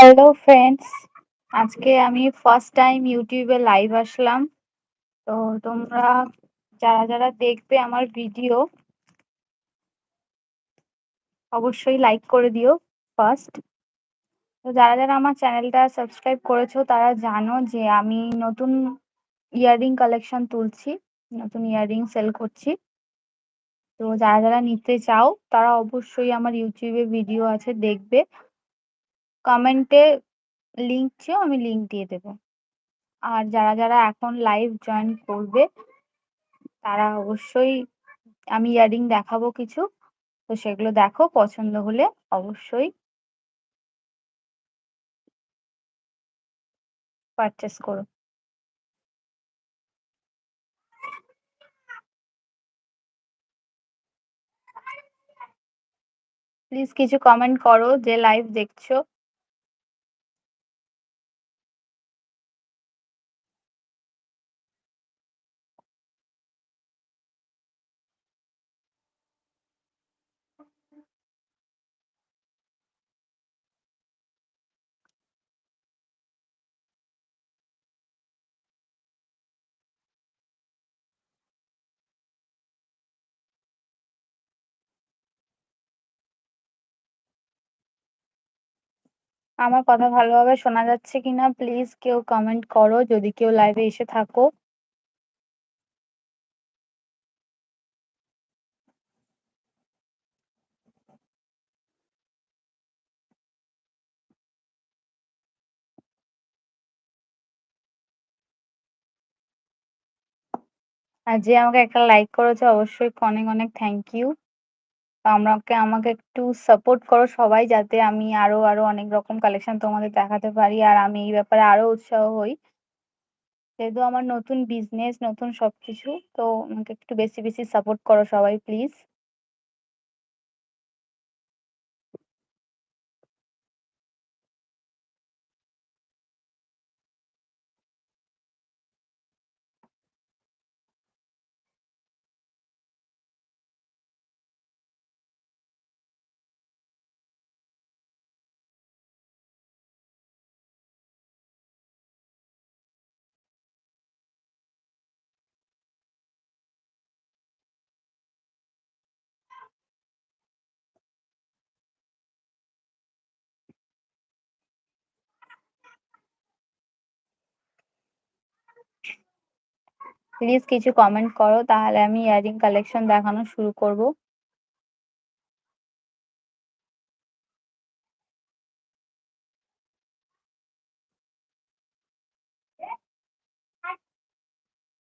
Hello friends, আজকে আমি first time ইউটিউবে লাইভ আসলাম। তো তোমরা যারা দেখবে আমার ভিডিও অবশ্যই লাইক করে দিও ফার্স্ট। তো যারা আমার চ্যানেলটা সাবস্ক্রাইব করেছো তারা জানো যে আমি নতুন ইয়াররিং কালেকশন তুলছি, নতুন ইয়াররিং সেল করছি। তো যারা নিতে চাও তারা অবশ্যই আমার ইউটিউবে ভিডিও আছে দেখবে। কমেন্টে লিংক চেয়েও আমি লিংক দিয়ে দেবো। আর যারা এখন লাইভ জয়েন করবে তারা অবশ্যই আমি ইয়াররিং দেখাবো কিছু। তো সেগুলো দেখো, পছন্দ হলে অবশ্যই পারচেজ করো। প্লিজ কিছু কমেন্ট করো যে লাইভ দেখছো। আমার কথা ভালোভাবে শোনা যাচ্ছে কিনা প্লিজ কেউ কমেন্ট করো যদি কেউ লাইভে এসে থাকো। আর যে আমাকে একটা লাইক করেছো অবশ্যই অনেক অনেক থ্যাংক ইউ। আমাকে একটু সাপোর্ট করো সবাই, যাতে আমি আরো অনেক রকম কালেকশন তোমাদের দেখাতে পারি আর আমি এই ব্যাপারে আরো উৎসাহ হই। যেহেতু আমার নতুন বিজনেস, নতুন সবকিছু, তো আমাকে একটু বেশি সাপোর্ট করো সবাই প্লিজ। প্লিজ কিছু কমেন্ট করো তাহলে আমি ইয়াররিং কালেকশন দেখানো শুরু করব।